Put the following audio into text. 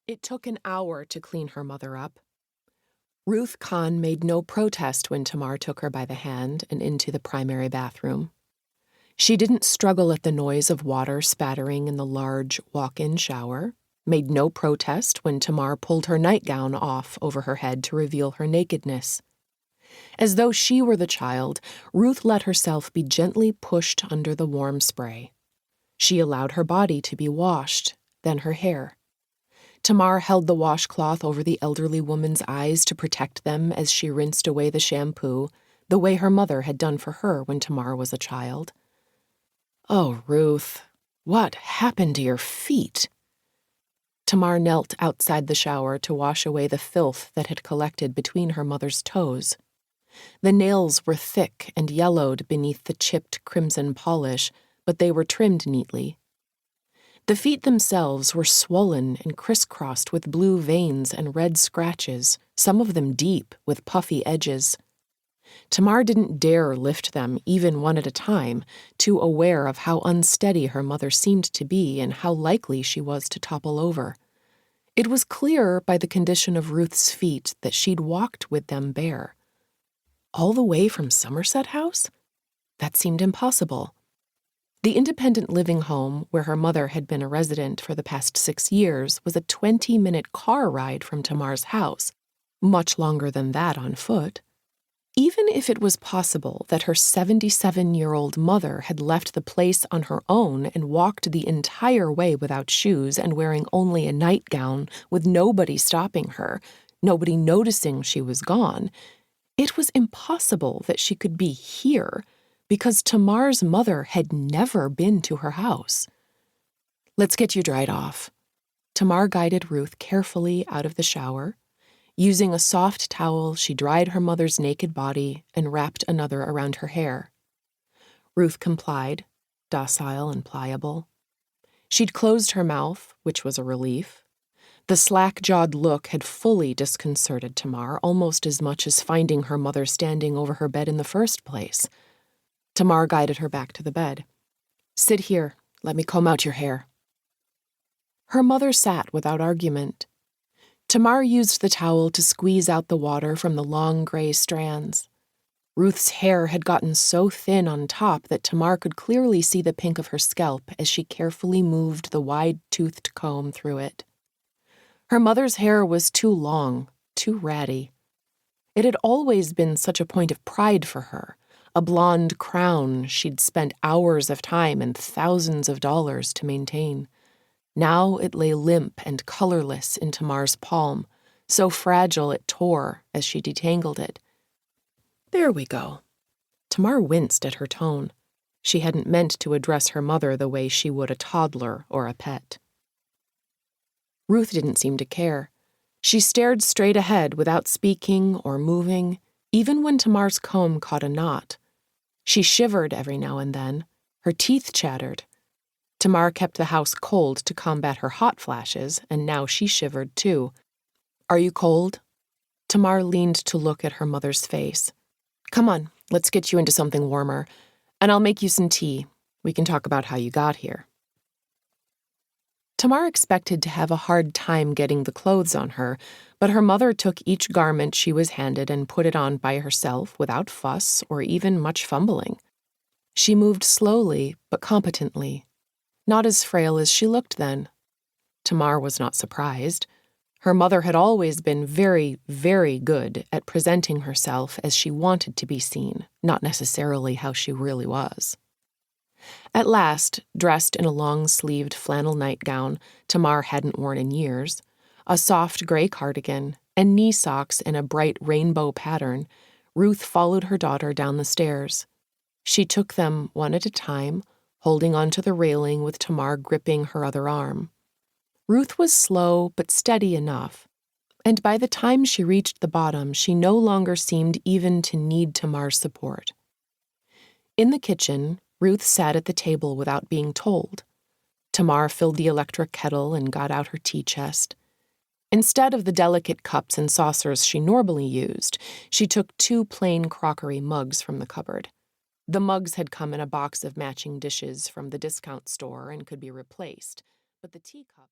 It took an hour to clean her mother up. Ruth Khan made no protest when Tamar took her by the hand and into the primary bathroom. She didn't struggle at the noise of water spattering in the large walk-in shower, made no protest when Tamar pulled her nightgown off over her head to reveal her nakedness. As though she were the child, Ruth let herself be gently pushed under the warm spray. She allowed her body to be washed, then her hair. Tamar held the washcloth over the elderly woman's eyes to protect them as she rinsed away the shampoo, the way her mother had done for her when Tamar was a child. "Oh, Ruth, what happened to your feet?" Tamar knelt outside the shower to wash away the filth that had collected between her mother's toes. The nails were thick and yellowed beneath the chipped crimson polish, but they were trimmed neatly. The feet themselves were swollen and crisscrossed with blue veins and red scratches, some of them deep, with puffy edges. Tamar didn't dare lift them, even one at a time, too aware of how unsteady her mother seemed to be and how likely she was to topple over. It was clear by the condition of Ruth's feet that she'd walked with them bare. All the way from Somerset House? That seemed impossible. The independent living home, where her mother had been a resident for the past 6 years, was a 20-minute car ride from Tamar's house, much longer than that on foot. Even if it was possible that her 77-year-old mother had left the place on her own and walked the entire way without shoes and wearing only a nightgown with nobody stopping her, nobody noticing she was gone, it was impossible that she could be here because Tamar's mother had never been to her house. "Let's get you dried off." Tamar guided Ruth carefully out of the shower. Using a soft towel, she dried her mother's naked body and wrapped another around her hair. Ruth complied, docile and pliable. She'd closed her mouth, which was a relief. The slack-jawed look had fully disconcerted Tamar, almost as much as finding her mother standing over her bed in the first place. Tamar guided her back to the bed. "Sit here. Let me comb out your hair." Her mother sat without argument. Tamar used the towel to squeeze out the water from the long gray strands. Ruth's hair had gotten so thin on top that Tamar could clearly see the pink of her scalp as she carefully moved the wide-toothed comb through it. Her mother's hair was too long, too ratty. It had always been such a point of pride for her, a blonde crown she'd spent hours of time and thousands of dollars to maintain. Now it lay limp and colorless in Tamar's palm, so fragile it tore as she detangled it. "There we go." Tamar winced at her tone. She hadn't meant to address her mother the way she would a toddler or a pet. Ruth didn't seem to care. She stared straight ahead without speaking or moving, even when Tamar's comb caught a knot. She shivered every now and then. Her teeth chattered. Tamar kept the house cold to combat her hot flashes, and now she shivered too. "Are you cold?" Tamar leaned to look at her mother's face. "Come on, let's get you into something warmer, and I'll make you some tea. We can talk about how you got here." Tamar expected to have a hard time getting the clothes on her, but her mother took each garment she was handed and put it on by herself without fuss or even much fumbling. She moved slowly but competently. Not as frail as she looked then. Tamar was not surprised. Her mother had always been very, very good at presenting herself as she wanted to be seen, not necessarily how she really was. At last, dressed in a long-sleeved flannel nightgown Tamar hadn't worn in years, a soft gray cardigan, and knee socks in a bright rainbow pattern, Ruth followed her daughter down the stairs. She took them one at a time, holding onto the railing with Tamar gripping her other arm. Ruth was slow but steady enough, and by the time she reached the bottom, she no longer seemed even to need Tamar's support. In the kitchen, Ruth sat at the table without being told. Tamar filled the electric kettle and got out her tea chest. Instead of the delicate cups and saucers she normally used, she took 2 plain crockery mugs from the cupboard. The mugs had come in a box of matching dishes from the discount store and could be replaced, but the teacup...